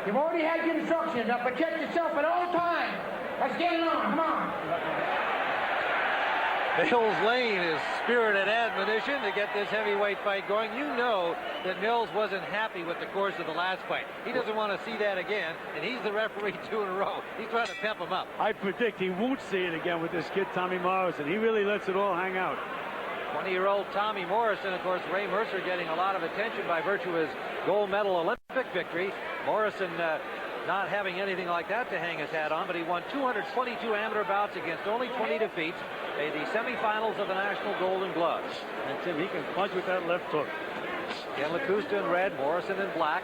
You've already had your instructions. Now protect yourself at all times. Let's get it on. Come on. Mills Lane is spirited admonition to get this heavyweight fight going. You know that Mills wasn't happy with the course of the last fight. He doesn't want to see that again, and he's the referee 2 in a row. He's trying to pep him up. I predict he won't see it again with this kid, Tommy Morrison. He really lets it all hang out. 20-year-old Tommy Morrison, of course, Ray Mercer getting a lot of attention by virtue of his gold medal Olympic victory. Morrison not having anything like that to hang his hat on, but he won 222 amateur bouts against only 20 defeats. Made the semifinals of the National Golden Gloves. And Tim, he can punch with that left hook. Again, Lakusta in red, Morrison in black.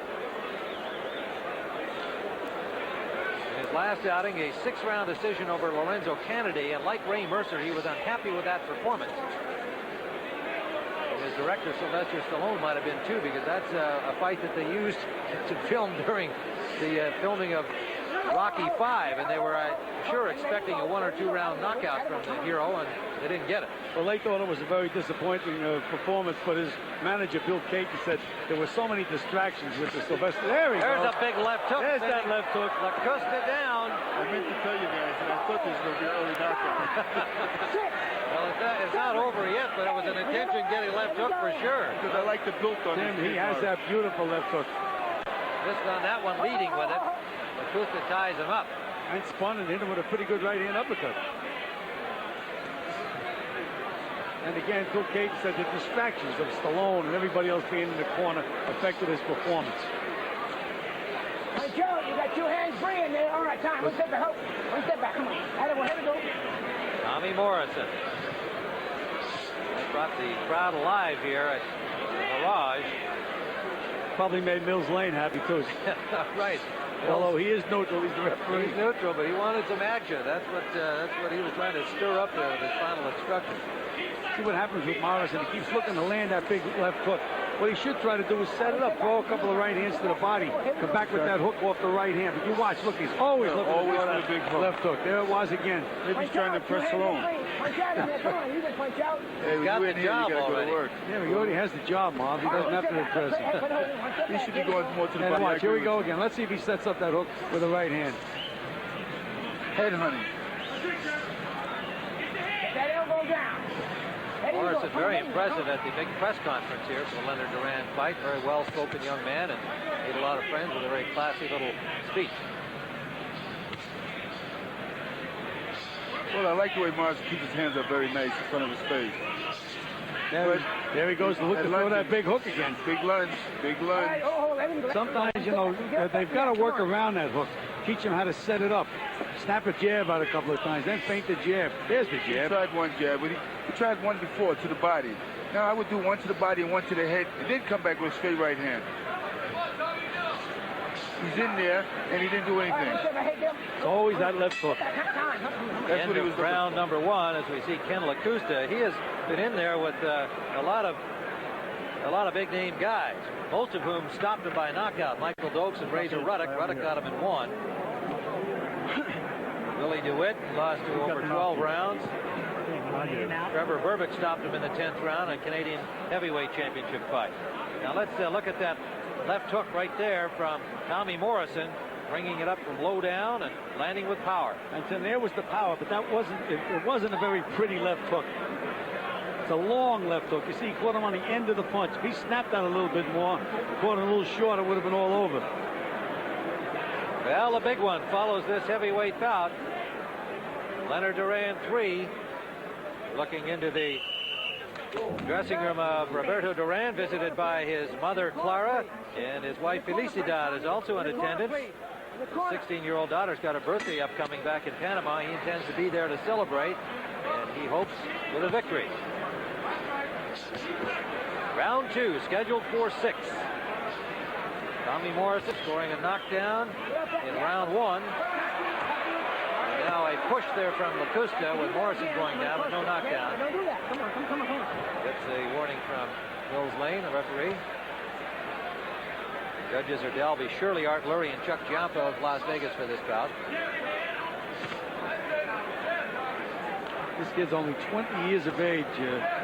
In his last outing, a 6-round decision over Lorenzo Kennedy, and like Ray Mercer, he was unhappy with that performance. And his director, Sylvester Stallone, might have been too, because that's a fight that they used to film during the filming of Rocky V, and they were, I'm sure, expecting a 1 or 2 round knockout from the hero, and they didn't get it. Well, they thought it was a very disappointing performance, but his manager, Bill Caton, said there were so many distractions with the Sylvester. There's a big left hook. There's that left hook. Lakusta down. I meant to tell you guys that I thought this was going to be an early knockout. Well, it's not over yet, but it was an intention getting left hook for sure. Because I like the built on Tim, he has that beautiful left hook. Missed on that one, leading with it. Lakusta ties him up. And spun and hit him with a pretty good right-hand uppercut. And again, Bill Caton said the distractions of Stallone and everybody else being in the corner affected his performance. Hey, Joe, you got 2 hands free in there. All right, time. One step back. One step back. Come on. Here we go. Tommy Morrison. They brought the crowd alive here at the Mirage. Probably made Mills Lane happy, too. Right. Although he is neutral, he's the referee. He's neutral, but he wanted some action. That's what he was trying to stir up there with his final instructions. See what happens with Morrison. He keeps looking to land that big left hook. What he should try to do is set it up, throw a couple of right hands to the body, come back with that hook off the right hand. But you watch, look, he's always looking for that big hook. Left hook. There it was again. Maybe he's trying to press Stallone. Punch out in there. Come on, you can punch out. Hey, he's got the job already. Yeah, he already has the job, Marv. He doesn't have to impress him. He should be going more to the body. Watch, here we go again. Let's see if he sets up that hook with the right hand. Head hunting. Get that elbow down. Morrison very impressive at the big press conference here for the Leonard Duran fight. Very well-spoken young man and made a lot of friends with a very classy little speech. Well, I like the way Morrison keeps his hands up very nice in front of his face. There he goes to look to throw that big hook again. Big lunge, big lunge. Sometimes, you know, they've got to work around that hook. Teach him how to set it up. Snap a jab out a couple of times, then feint the jab. There's the jab. He tried one jab, but he tried one before to the body. Now I would do one to the body and one to the head, and then come back with a straight right hand. He's in there, and he didn't do anything. It's always that left hook. That's what he was round number 1, as we see Ken Lakusta. He has been in there with a lot of big-name guys, most of whom stopped him by knockout. Michael Dokes and Razor Ruddock. Ruddock got him in 1. Willie DeWitt lost to over 12 rounds. Trevor Berbick stopped him in the 10th round, a Canadian heavyweight championship fight. Now let's look at that left hook right there from Tommy Morrison, bringing it up from low down and landing with power. And so there was the power, but that wasn't a very pretty left hook. It's a long left hook. You see, he caught him on the end of the punch. If he snapped that a little bit more, caught it a little short, it would have been all over. Well, the big one follows this heavyweight bout. Leonard Duran 3, looking into the dressing room of Roberto Duran, visited by his mother Clara, and his wife Felicidad is also in attendance. His 16-year-old daughter's got a birthday upcoming back in Panama. He intends to be there to celebrate, and he hopes with a victory. Round 2, scheduled for 6. Tommy Morrison scoring a knockdown in round 1. And now a push there from Lakusta with Morrison going down, but no knockdown. Don't do that. Come on. Gets a warning from Mills Lane, the referee. Judges are Dalby Shirley, Art Lurie, and Chuck Giampa of Las Vegas for this bout. This kid's only 20 years of age,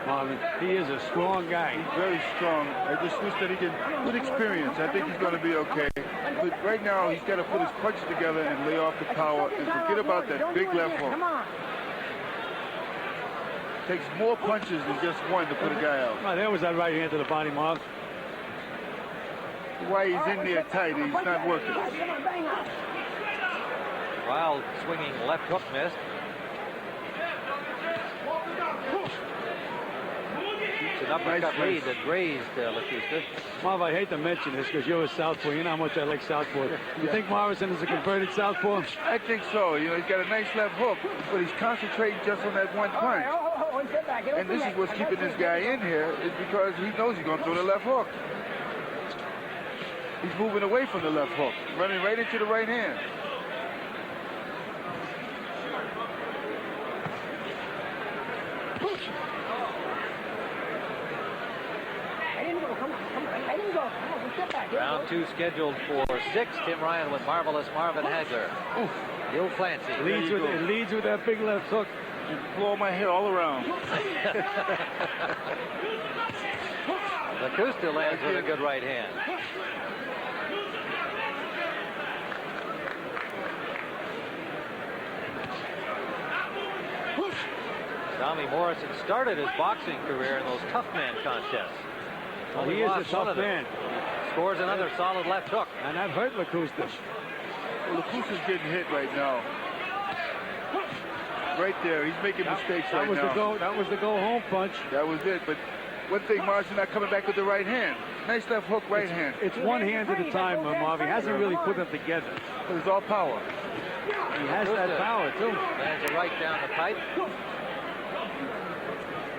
Marvin. He is a strong guy. He's very strong. I just wish that he get good experience. I think he's going to be okay. But right now, he's got to put his punches together and lay off the power and forget about that big left hook. Come on. Takes more punches than just one to put a guy out. Oh, there was that right hand to the body, Marv. Why he's in there tight, he's not working. Wild swinging left hook missed. Keeps an uppercut lead that grazed Lakusta. Marv, I hate to mention this because you're a southpaw. You know how much I like southpaw. You think Morrison is a converted southpaw? I think so. You know, he's got a nice left hook, but he's concentrating just on that one punch. And this is what's keeping this guy in here, is because he knows he's going to throw the left hook. He's moving away from the left hook, running right into the right hand. Round 2 scheduled for 6. Tim Ryan with Marvelous Marvin Hagler. Gil Clancy. Leads with that big left hook. And blow my head all around. Lakusta lands with a good right hand. Tommy Morrison started his boxing career in those tough man contests. Well, he is a tough man. Scores another solid left hook. And that hurt Lakusta. Well, Lakusta's getting hit right now. Right there, he's making mistakes right now. That was the go home punch. That was it, but one thing, Morrison not coming back with the right hand. Nice left hook, right hand. It's one hand at a time, Marv. He hasn't really put them together. But it's all power. He has that power, too. Lands a right down the pipe.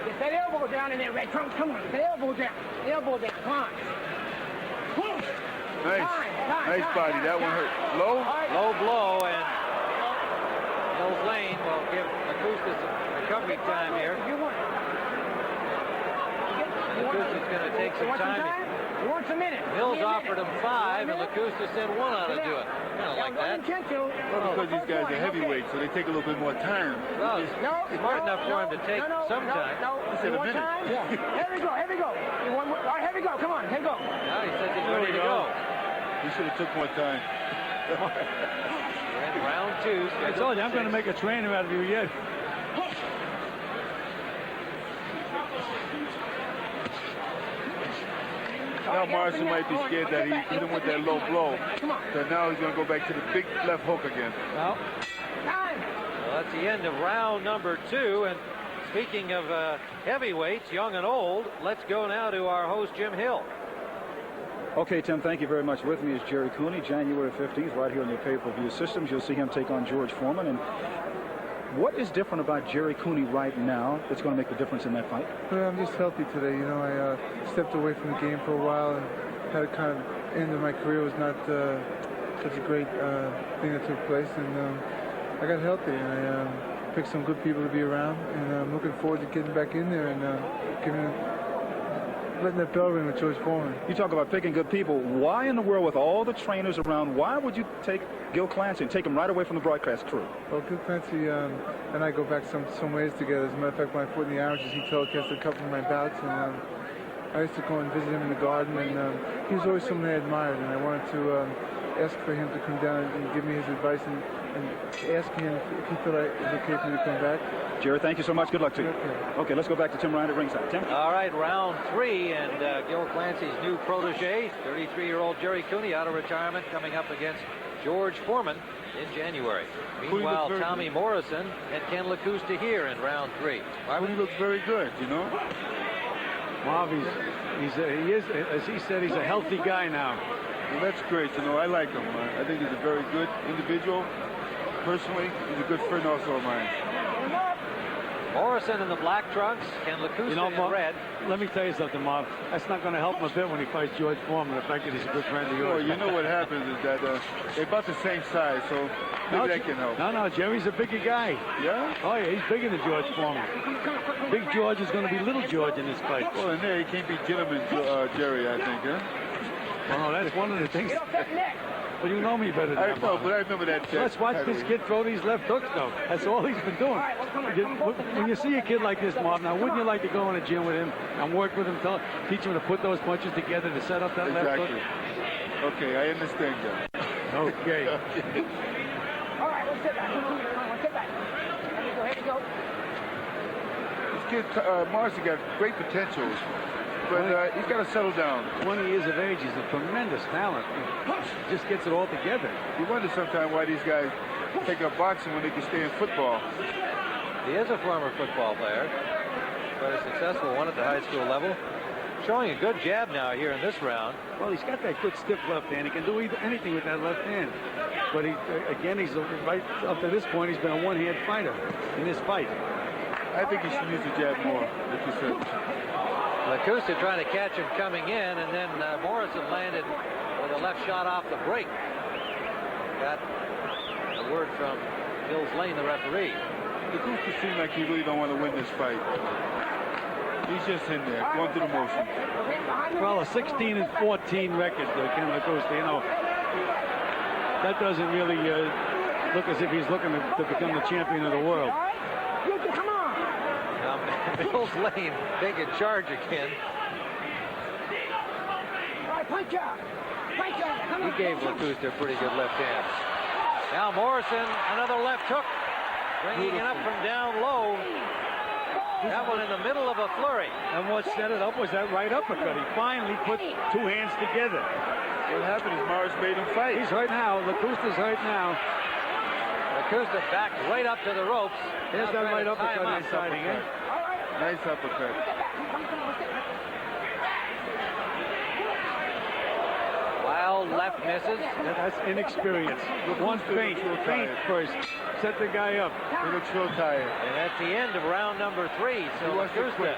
Get that elbow down in there, Red. Come on. Get the elbow down. The elbow down. Come on. Nice body. That one hurt. Low? Low blow, and Mills Lane will give Lakusta some recovery time here. Lakusta's going to take some time. He wants a minute. Mills offered him 5, and Lakusta said 1 ought to do it. Kind of like that. Well, because these guys are heavyweights, so they take a little bit more time. Well, smart enough for him to take some time. He said a minute. Yeah. Here we go. All right, here we go. Come on, here we go. Now he says he's ready to go. He should have took more time. We're in round 2. I told you, I'm going to make a trainer out of you yet. Now Morrison might be scared that he hit him with that low blow. So now he's going to go back to the big left hook again. Well, that's the end of round number 2. And speaking of heavyweights, young and old, let's go now to our host, Jim Hill. Okay, Tim, thank you very much. With me is Jerry Cooney, January 15th, right here on your pay-per-view systems. You'll see him take on George Foreman. And what is different about Jerry Cooney right now that's going to make the difference in that fight? Well, I'm just healthy today. You know, I stepped away from the game for a while and had a kind of end of my career. Was not such a great thing that took place. And I got healthy, and I picked some good people to be around. And I'm looking forward to getting back in there and letting that bell ring with George Foreman. You talk about picking good people. Why in the world, with all the trainers around, why would you take Gil Clancy and take him right away from the broadcast crew? Well, Gil Clancy and I go back some ways together. As a matter of fact, when I fought in the amateurs, he telecast a couple of my bouts, and I used to go and visit him in the garden, and he was always someone I admired, and I wanted to ask for him to come down and give me his advice and ask him if he thought it was okay for me to come back. Jerry, thank you so much. Good luck to you. Okay, let's go back to Tim Ryan at ringside. Tim? All right, round 3, and Gil Clancy's new protege, 33-year-old Jerry Cooney, out of retirement, coming up against George Foreman in January. Meanwhile, Tommy Morrison and Ken Lakusta here in round 3. He looks very good, you know. Marv, he is, as he said, he's a healthy guy now. Well, that's great. You know, I like him. I think he's a very good individual. Personally, he's a good friend also of mine. Morrison in the black trunks, Ken Lakusta in red. Let me tell you something, Marv. That's not going to help him a bit when he fights George Foreman, the fact that he's a good friend of yours. Well, you know what happens is that they're about the same size, so maybe that can help. No, Jerry's a bigger guy. Yeah? Oh, yeah, he's bigger than George Foreman. Big George is going to be little George in this fight. Well, in there, he can't be gentleman Jerry, I think, huh? Well, no, that's one of the things. Well, you know me better than that. No, but I remember that. Let's watch this kid throw these left hooks, though. That's all he's been doing. When you see a kid like this, Marv, now wouldn't you like to go in a gym with him and work with him, teach him to put those punches together to set up that left hook? Okay, I understand that. Okay. All right, let's sit back. Come on, let's sit back. Here we go. This kid, Morrison, got great potential, but he's got to settle down. 20 years of age, he's a tremendous talent. He just gets it all together. You wonder sometimes why these guys take up boxing when they can stay in football. He is a former football player, but a successful one at the high school level. Showing a good jab now here in this round. Well, he's got that good stiff left hand. He can do anything with that left hand. But again, he's right up to this point, he's been a one-hand fighter in this fight. I think he should use the jab more, like you said. Lakusta trying to catch him coming in, and then Morrison landed with a left shot off the break. Got a word from Bills Lane, the referee. Lakusta seems like he really don't want to win this fight. He's just in there, going through the motion. Well, a 16-14 record, Ken Lakusta, you know, that doesn't really look as if he's looking to become the champion of the world. Come on. Bills Lane taking charge again. All right, punch out. Punch out. Come on. He gave Lakusta a pretty good left hand. Now Morrison, another left hook, bringing it up from down low. That one in the middle of a flurry. And what set it up was that right uppercut. He finally put two hands together. What happened is Morris made him fight. He's hurt now. Lakusta's hurt now. Lakusta back right up to the ropes. There's that right uppercut Nice inside again. Nice uppercut. Wild left misses. That's inexperience. One feint first. Set the guy up. He looks real tired. And that's the end of round number 3. So He wants to Lakusta. quit.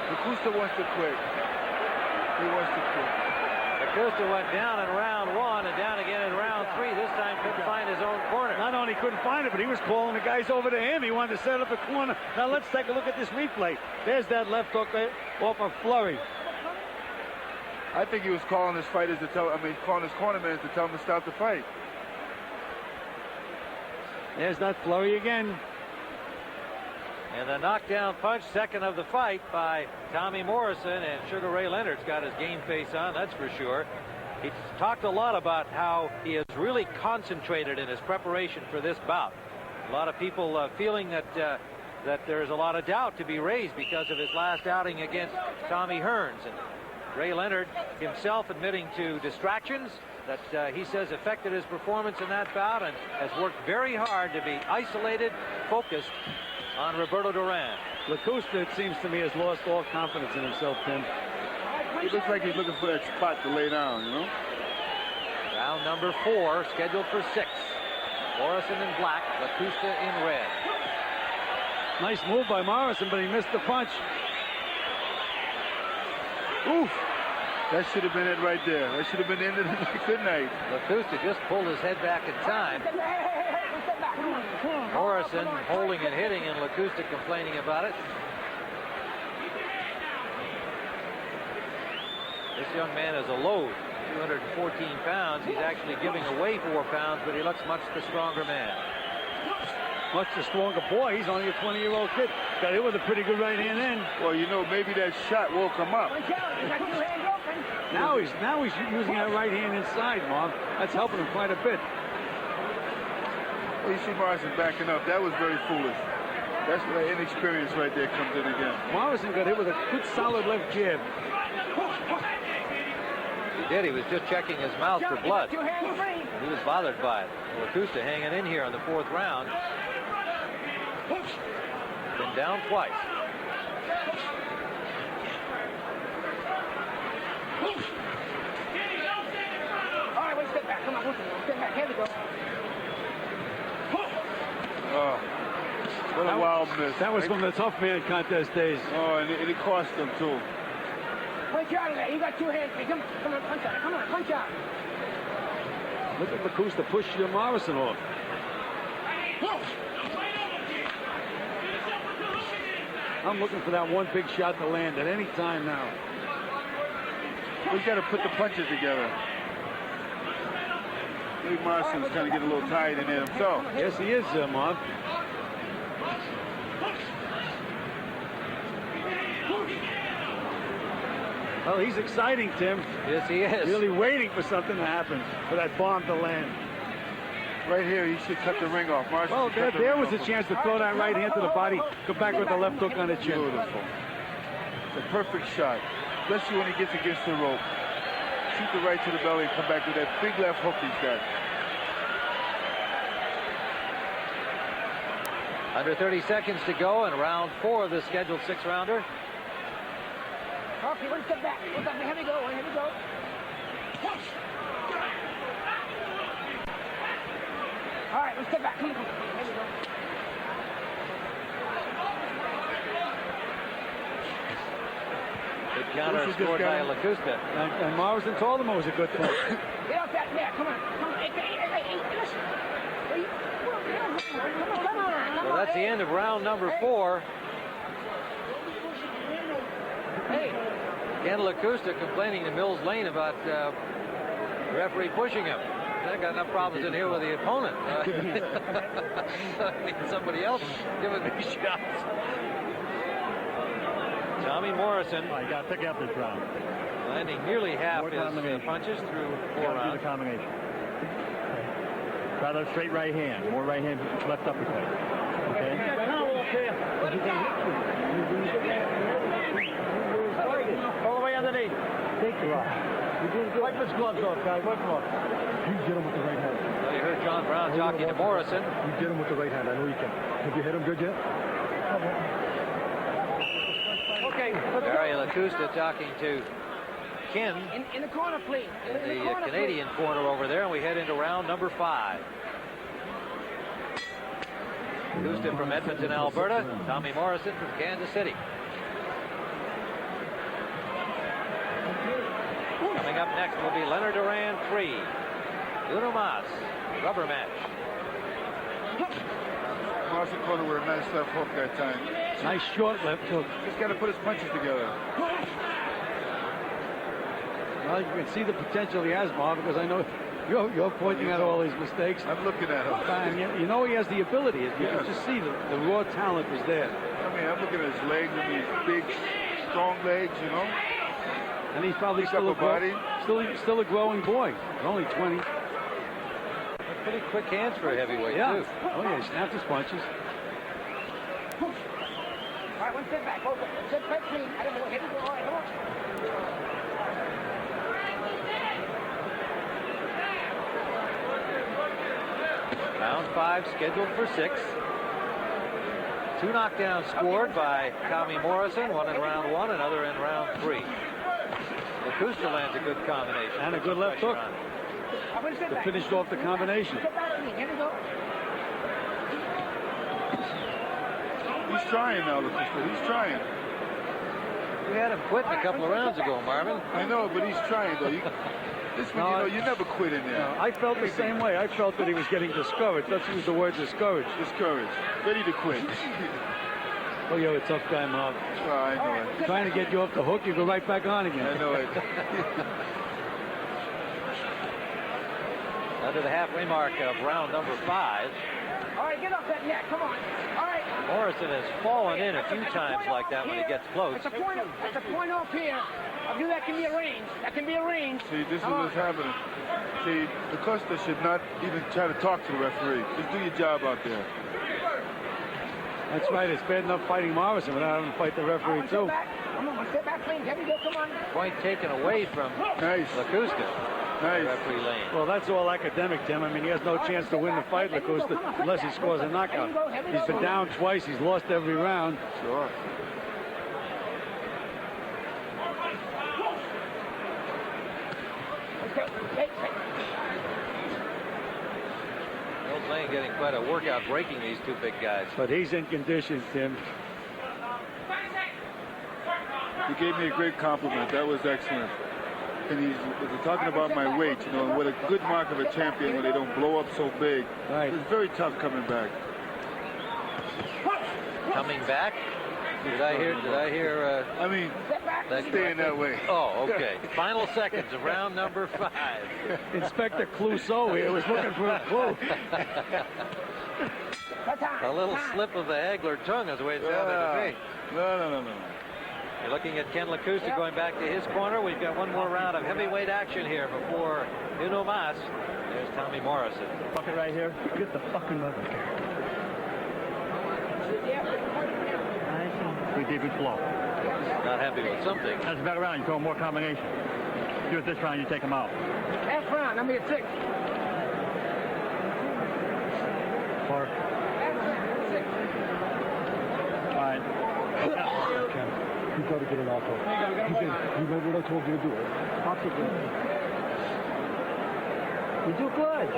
Lakusta wants to quit. He wants to quit. Lakusta went down in round 1 and down again in round 3. This time couldn't find his own corner. Not only couldn't find it, but he was calling the guys over to him. He wanted to set up a corner. Now let's take a look at this replay. There's that left hook off a flurry. I think he was calling his fighters to tell, calling his cornermen to tell him to stop the fight. There's that flurry again. And the knockdown punch, second of the fight by Tommy Morrison, and Sugar Ray Leonard's got his game face on, that's for sure. He's talked a lot about how he has really concentrated in his preparation for this bout. A lot of people feeling that there's a lot of doubt to be raised because of his last outing against Tommy Hearns. And Ray Leonard himself admitting to distractions that he says affected his performance in that bout, and has worked very hard to be isolated, focused on Roberto Duran. Lakusta, it seems to me, has lost all confidence in himself, Tim. It looks like he's looking for that spot to lay down, you know? Round number 4, scheduled for 6. Morrison in black, Lakusta in red. Nice move by Morrison, but he missed the punch. Oof! That should have been it right there. That should have been the end of the good night. Lakusta just pulled his head back in time. Morrison holding and hitting, and Lakusta complaining about it. This young man is a load, 214 pounds. He's actually giving away 4 pounds, but he looks much the stronger man. Much the stronger boy. He's only a 20-year-old kid. Got hit with a pretty good right hand in. Well, you know, maybe that shot woke him up. Now he's using that right hand inside, Mom. That's helping him quite a bit. You see Morrison backing up. That was very foolish. That's where inexperience right there comes in again. Morrison got hit with a good solid left jab. He did. He was just checking his mouth for blood. He was bothered by it. Lakusta hanging in here in the 4th round. Been down twice. All right, wait, step back. Come on, step back. Here we go. Oh, what a wild miss. That was from the tough man contest days. Oh, and it cost him, too. Punch out of there. You got 2 hands. Come on, punch out. Come on, punch out. Look at Lakusta push Morrison off. I'm looking for that one big shot to land at any time now. We've got to put the punches together. Maybe Morrison's kind of getting a little tired in there himself. Yes, he is, Mom. Well, he's exciting, Tim. Yes, he is. Really waiting for something to happen, for that bomb to land. Right here, he should cut the ring off. Morrison Well, should cut the there ring was a off. chance to throw that right hand to the body, go back with the left hook on the chin. Beautiful. It's a perfect shot, especially when he gets against the rope. Shoot the right to the belly and come back with that big left hook he's got. Under 30 seconds to go in round 4 of the scheduled 6-rounder. Okay, one step back. Here we go. Here we go. All right, let's step back. Come on. Here we go. Good counter scored by Lakusta. And Morrison told him it was a good thing. Get off that net. Come on. Come on. Hey, listen. Come on. So that's the end of round number 4. Hey. Ken Lakusta complaining to Mills Lane about the referee pushing him. I got enough problems in here with the opponent. I need somebody else giving me shots. Tommy Morrison. I got to pick up this round. Landing nearly half his punches through 4 rounds. Do the combination. Try the straight right hand. More right hand, left uppercut. Okay? All the way underneath. Take the rock. Wipe his gloves off, guys. Wipe them off. You get him with the right hand. Well, you heard John Brown talking to Morrison. You get him with the right hand. I know you can. Have you hit him good yet? Okay. Barry Lakusta talking to Ken In the corner, please. in the Canadian corner over there, and we head into round number 5. Lakusta from Edmonton, Alberta. Tommy Morrison from Kansas City. Coming up next will be Leonard Duran 3. Uno Mas, rubber match. Morrison caught it with a nice left hook that time. Nice short left hook. Just got to put his punches together. Well, you can see the potential he has, Marv, because I know you're pointing out all these mistakes. I'm looking at him. And you know he has the ability. You can just see the raw talent was there. I mean, I'm looking at his legs. I mean, his big, strong legs, you know. And he's probably Pick still up a body. still a growing boy. He's only 20. Pretty quick hands for a heavyweight, Yeah. too. Oh, yeah, he snapped his punches. All right, one step back. Step back, please. I don't know. Here we go. All right, come on. Round 5 scheduled for 6. 2 knockdowns scored by Tommy Morrison, one in round 1, another in round 3. Lakusta lands a good combination. And a good left hook. To finish off the combination. Here we go. He's trying now, Lakusta. He's trying. We had him quitting a couple of rounds ago, Marvin. I know, but he's trying, though. This one, No, you never quit in there. I felt the same way. I felt that he was getting discouraged. Let's use the word discouraged. Discouraged. Ready to quit. Oh, you're a tough guy, Marv. Well, I know it. Trying to get you off the hook, you go right back on again. I know it. Under the halfway mark of round number 5. All right, get off that net. Come on. All right. Morrison has fallen in a few times like that when he gets close. That's a point off here. I knew that can be arranged. That can be arranged. See, this is what's happening. See, Lakusta should not even try to talk to the referee. Just do your job out there. That's right. It's bad enough fighting Morrison without having to fight the referee, too. Come on, step back, please. Here we go. Come on. Point taken away from Nice. Lakusta. Nice. Referee Lane. Well, that's all academic, Tim. I mean, he has no chance to win the fight, Lakusta, unless he scores a knockout. He's been down twice. He's lost every round. Sure. Mills Lane getting quite a workout breaking these two big guys. But he's in condition, Tim. He gave me a great compliment. That was excellent. And he's talking about my weight, you know, and what a good mark of a champion when they don't blow up so big. Right. It's very tough coming back. Coming back? Did I hear? I mean, that staying that way. Oh, okay. Final seconds of round number 5. Inspector Clouseau here was looking for a clue. A little slip of the Hagler tongue is the way it sounded to me. No. You're looking at Ken Lakusta going back to his corner. We've got one more round of heavyweight action here before Uno Mas. There's Tommy Morrison. Fuck it right here. Get the fucking mother. We keep it slow. Not happy with something. That's a better round. You throw more combination. Do it this round, you take them out. Last round, number 6. Four. Fine. You've got to get an auto. You know what I told you to do. You do good.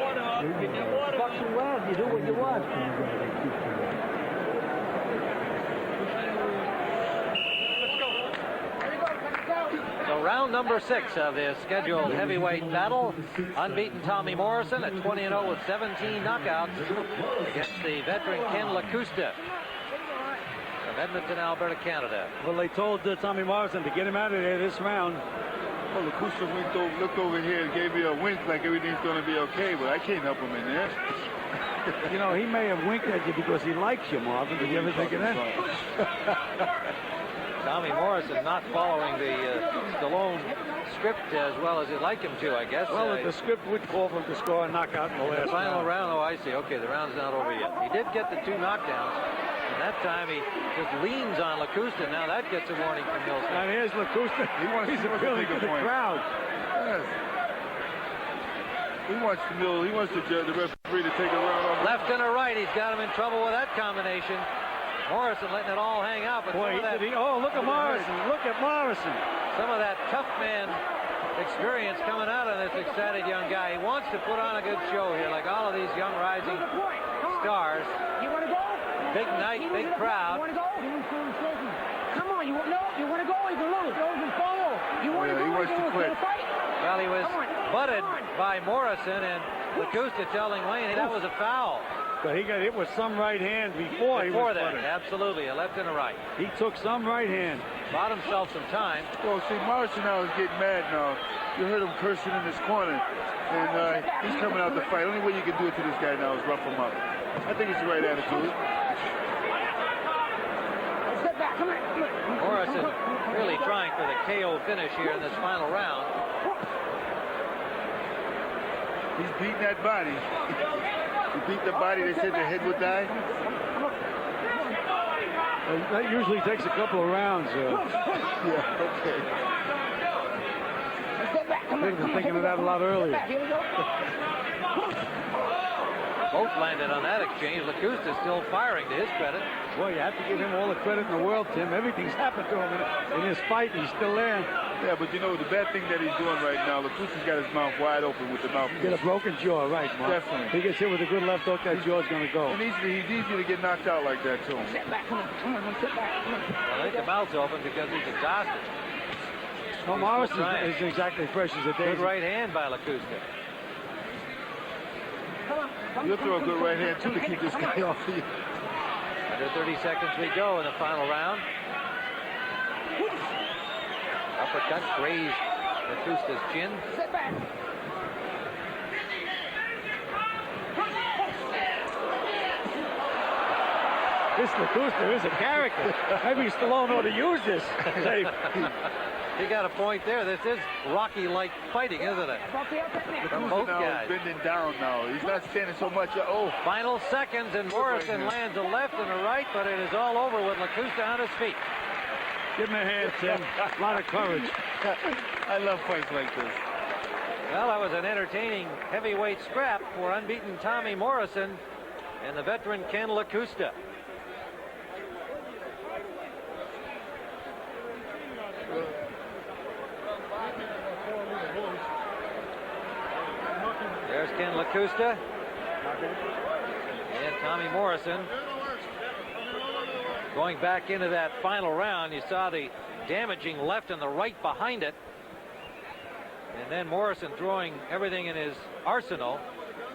Fucking well. You do what you want. So round number 6 of the scheduled heavyweight battle. Unbeaten Tommy Morrison at 20-0 with 17 knockouts against the veteran Ken Lakusta from Edmonton, Alberta, Canada. Well, they told Tommy Morrison to get him out of there this round. Well, Lakusta looked over here and gave me a wink like everything's going to be okay, but I can't help him in there. You know, he may have winked at you because he likes you, Marvin. Did you ever think of that? Tommy Morrison not following the Stallone script as well as he'd like him to, I guess. Well, the script would call for him to score a knockout in the last final round. Oh, I see. Okay, the round's not over yet. He did get the 2 knockdowns. And that time he just leans on Lakusta. Now that gets a warning from Mills. And here's Lakusta. He's appealing to the crowd. Yes. He wants the referee to take a round off. Left and a right. He's got him in trouble with that combination. Morrison letting it all hang out. But boy, look at Morrison. Look at Morrison. Some of that tough man experience coming out of this excited young guy. He wants to put on a good show here, like all of these young rising stars. You want to go? Big night, big crowd. You want to go? Come on, you want to go? You can lose. Follow. You want to go? He wants to quit. Well, he was butted by Morrison, and Lakusta telling Wayne that was a foul. But he got hit with some right hand before he was that, butted. absolutely, a left and a right. He took some right hand. Bought himself some time. Well, see, Morrison now is getting mad now. You heard him cursing in his corner, and he's coming out to fight. Only way you can do it to this guy now is rough him up. I think it's the right attitude. Step back, come on. Morrison really trying for the KO finish here in this final round. He's beating that body. He beat the body. They said the head would die. That usually takes a couple of rounds. Yeah, okay. They've been thinking of that a lot earlier. Both landed on that exchange. Lakusta still firing to his credit. Well, you have to give him all the credit in the world, Tim. Everything's happened to him in his fight. He's still there. Yeah, but you know, the bad thing that he's doing right now, Lakusta's got his mouth wide open with the mouth. Get a broken jaw, right, Mark? Definitely. He gets hit with a good left hook, that jaw's going to go. And he's easy to get knocked out like that, too. Step back, come on, sit back. Well, I think the mouth's open because he's exhausted. No, Morrison is exactly fresh as a daisy. Good right hand by Lakusta. You'll throw a good right hand, too, to keep this guy off of you. Under 30 seconds we go in the final round. Uppercut grazed Lakusta's chin. Sit back. This Lakusta is a character. Maybe Stallone ought to use this. He got a point there. This is Rocky-like fighting, isn't it? From both guys. He's bending down now. He's not standing so much. Oh. Final seconds, and Morrison lands a left and a right, but it is all over with Lakusta on his feet. Give him a hand, Tim. A lot of courage. I love fights like this. Well, that was an entertaining heavyweight scrap for unbeaten Tommy Morrison and the veteran Ken Lakusta. There's Ken Lakusta and Tommy Morrison. Going back into that final round, you saw the damaging left and the right behind it. And then Morrison throwing everything in his arsenal.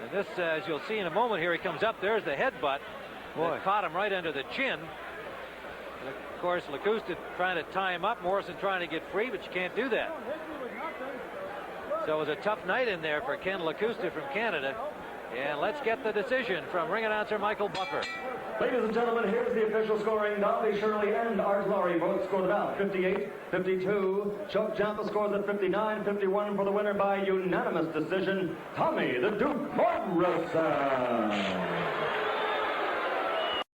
And this, as you'll see in a moment here, he comes up. There's the headbutt. That caught him right under the chin. And of course, Lakusta trying to tie him up. Morrison trying to get free, but you can't do that. So it was a tough night in there for Ken Lakusta from Canada. And let's get the decision from ring announcer Michael Buffer. Ladies and gentlemen, here's the official scoring. Dolly Shirley and Art Laurie both scored about 58, 52. Chuck Champa scores at 59, 51 for the winner by unanimous decision, Tommy the Duke Morrison.